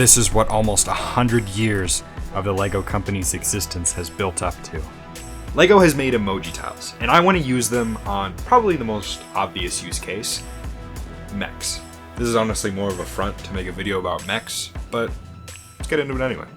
This is what almost 100 years of the LEGO company's existence has built up to. LEGO has made emoji tiles, and I want to use them on probably the most obvious use case, mechs. This is honestly more of a front to make a video about mechs, but let's get into it anyway.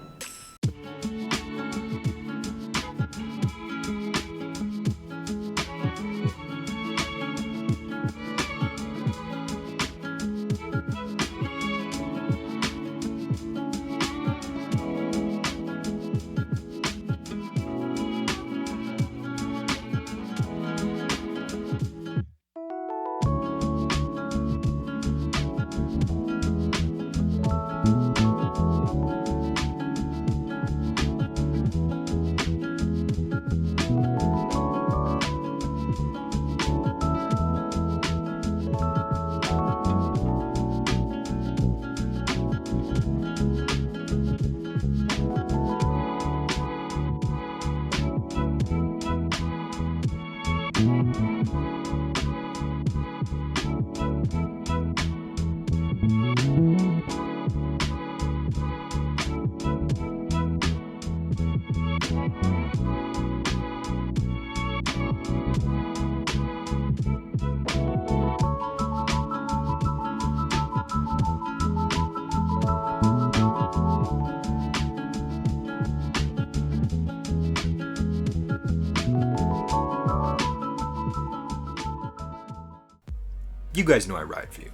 You guys know I ride for you.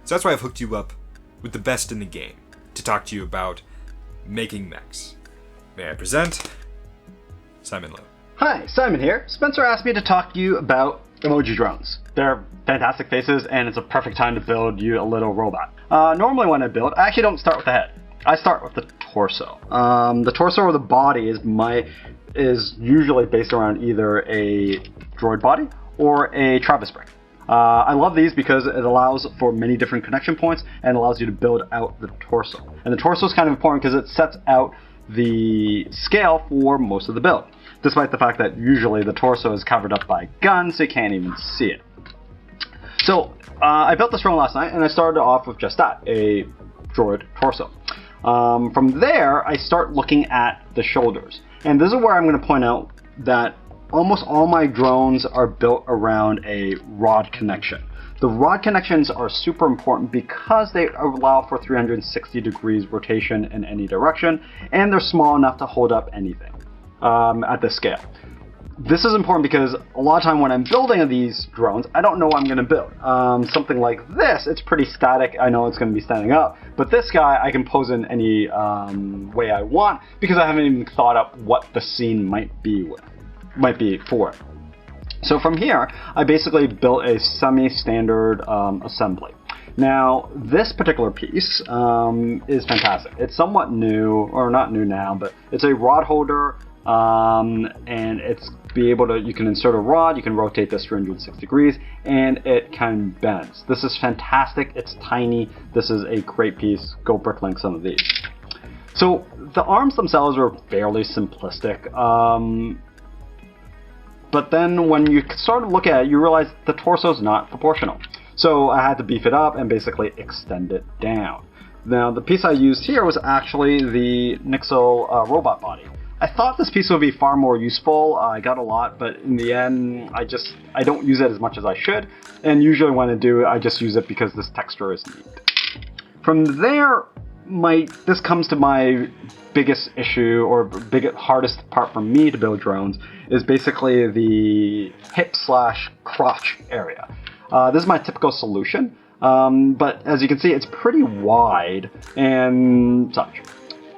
So that's why I've hooked you up with the best in the game to talk to you about making mechs. May I present Simon Lowe. Hi, Simon here. Spencer asked me to talk to you about emoji drones. They're fantastic faces and it's a perfect time to build you a little robot. Normally when I build, I actually don't start with the head. I start with the torso. The torso or the body is usually based around either a droid body or a Travis brick. I love these because it allows for many different connection points and allows you to build out the torso. And the torso is kind of important because it sets out the scale for most of the build, despite the fact that usually the torso is covered up by guns, so you can't even see it. So I built this drone last night and I started off with just that, a droid torso. From there, I start looking at the shoulders. And this is where I'm going to point out that almost all my drones are built around a rod connection. The rod connections are super important because they allow for 360 degrees rotation in any direction, and they're small enough to hold up anything at this scale. This is important because a lot of time when I'm building these drones, I don't know what I'm going to build. Something like this, it's pretty static. I know it's going to be standing up, but this guy I can pose in any way I want because I haven't even thought up what the scene might be for it. So from here, I basically built a semi-standard assembly. Now, this particular piece is fantastic. It's somewhat new, or not new now, but it's a rod holder, and you can insert a rod, you can rotate this 360 degrees, and it kind of bends. This is fantastic. It's tiny. This is a great piece. Go bricklink some of these. So the arms themselves are fairly simplistic. But then when you start to look at it, you realize the torso is not proportional. So I had to beef it up and basically extend it down. Now the piece I used here was actually the Nixel robot body. I thought this piece would be far more useful. I got a lot, but in the end, I don't use it as much as I should. And usually when I do, I just use it because this texture is neat. From there, this comes to my biggest issue or hardest part for me to build drones is basically the hip/crotch area. This is my typical solution, but as you can see, it's pretty wide and such.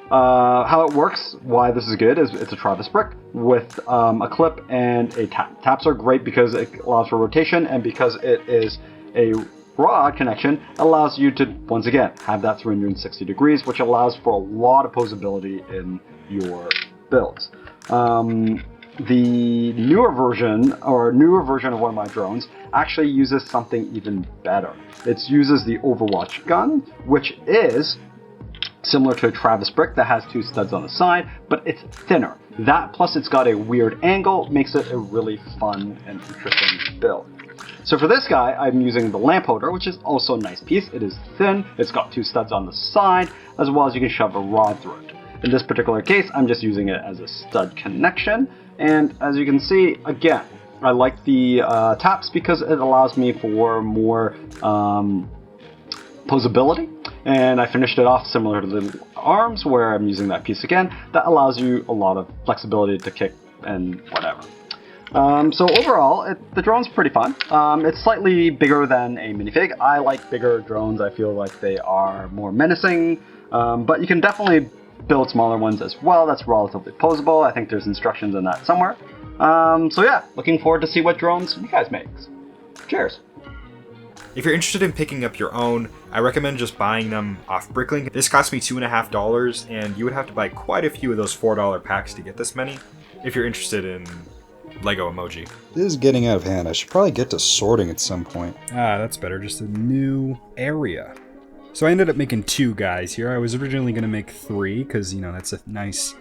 How it works, why this is good, is it's a Travis brick with a clip and a tap. Taps are great because it allows for rotation, and because it is a rod connection, allows you to, once again, have that 360 degrees, which allows for a lot of posability in your builds. The newer version of one of my drones actually uses something even better. It uses the Overwatch gun, which is similar to a Travis brick that has two studs on the side, but it's thinner. That plus it's got a weird angle makes it a really fun and interesting build. So for this guy, I'm using the lamp holder, which is also a nice piece. It is thin, it's got 2 studs on the side, as well as you can shove a rod through it. In this particular case, I'm just using it as a stud connection, and as you can see, again, I like the taps because it allows me for more posability. And I finished it off similar to the arms, where I'm using that piece again. That allows you a lot of flexibility to kick and whatever. So overall, the drone's pretty fun. It's slightly bigger than a minifig. I like bigger drones. I feel like they are more menacing, but you can definitely build smaller ones as well. That's relatively posable. I think there's instructions in that somewhere. So yeah, looking forward to see what drones you guys make. Cheers. If you're interested in picking up your own, I recommend just buying them off Bricklink. This cost me $2.50, and you would have to buy quite a few of those $4 packs to get this many, if you're interested in Lego Emoji. This is getting out of hand. I should probably get to sorting at some point. Ah, that's better. Just a new area. So I ended up making 2 guys here. I was originally going to make 3, because, you know, that's a nice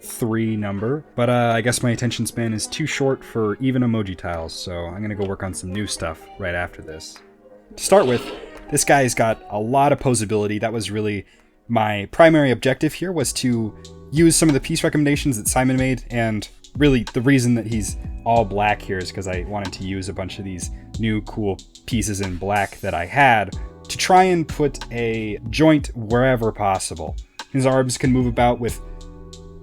3 number. But I guess my attention span is too short for even emoji tiles, so I'm going to go work on some new stuff right after this. To start with, this guy's got a lot of posability. That was really my primary objective here, was to use some of the piece recommendations that Simon made, and really the reason that he's all black here is because I wanted to use a bunch of these new cool pieces in black that I had to try and put a joint wherever possible. His arms can move about with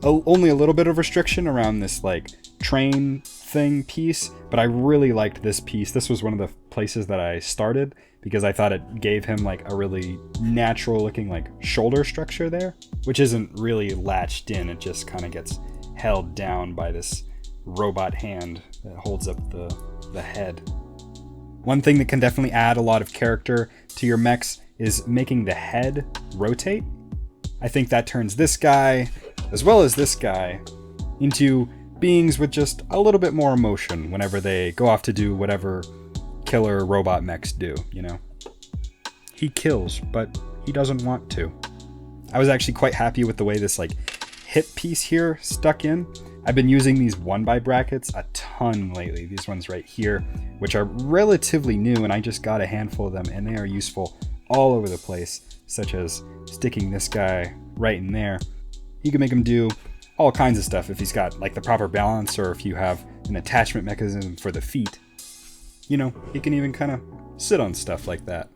only a little bit of restriction around this like train thing piece, but I really liked this piece. This was one of the places that I started because I thought it gave him like a really natural looking like shoulder structure there, which isn't really latched in. It just kind of gets held down by this robot hand that holds up the head. One thing that can definitely add a lot of character to your mechs is making the head rotate. I think that turns this guy, as well as this guy, into beings with just a little bit more emotion whenever they go off to do whatever killer robot mechs do, you know? He kills, but he doesn't want to. I was actually quite happy with the way this like hip piece here stuck in. I've been using these 1x brackets a ton lately, these ones right here, which are relatively new, and I just got a handful of them, and they are useful all over the place, such as sticking this guy right in there. You can make him do all kinds of stuff if he's got like the proper balance, or if you have an attachment mechanism for the feet. You know, he can even kind of sit on stuff like that.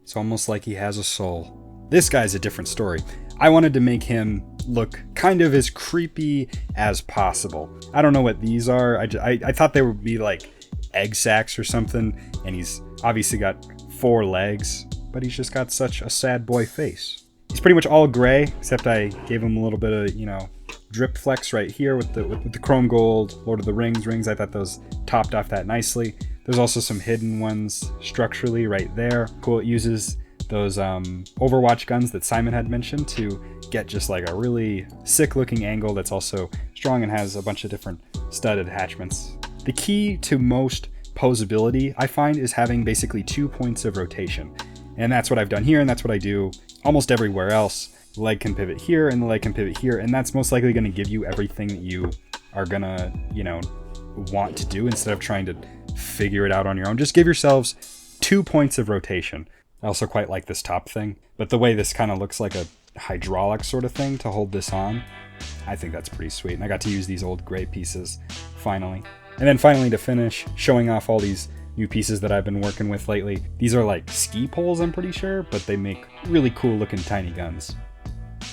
It's almost like he has a soul. This guy's a different story. I wanted to make him look kind of as creepy as possible. I don't know what these are. I thought they would be like egg sacs or something, and he's obviously got 4 legs, but he's just got such a sad boy face. He's pretty much all gray, except I gave him a little bit of, you know, drip flex right here with the chrome gold Lord of the rings. I thought those topped off that nicely. There's also some hidden ones structurally right there. Cool, it uses those Overwatch guns that Simon had mentioned to get just like a really sick looking angle that's also strong and has a bunch of different stud attachments. The key to most posability, I find, is having basically 2 points of rotation. And that's what I've done here, and that's what I do almost everywhere else. The leg can pivot here, and the leg can pivot here, and that's most likely going to give you everything that you are going to, you know, want to do instead of trying to figure it out on your own. Just give yourselves 2 points of rotation. I also quite like this top thing, but the way this kind of looks like a hydraulic sort of thing to hold this on, I think that's pretty sweet. And I got to use these old gray pieces finally. And then finally, to finish, showing off all these new pieces that I've been working with lately. These are like ski poles, I'm pretty sure, but they make really cool looking tiny guns.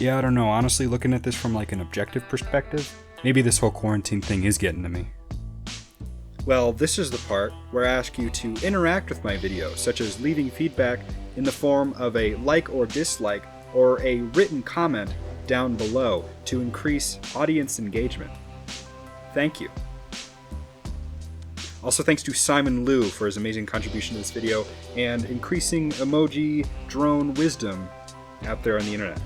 Yeah, I don't know, honestly, looking at this from like an objective perspective, maybe this whole quarantine thing is getting to me. Well, this is the part where I ask you to interact with my video, such as leaving feedback in the form of a like or dislike or a written comment down below to increase audience engagement. Thank you. Also thanks to Simon Liu for his amazing contribution to this video and increasing emoji drone wisdom out there on the internet.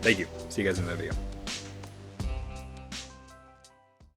Thank you. See you guys in the video.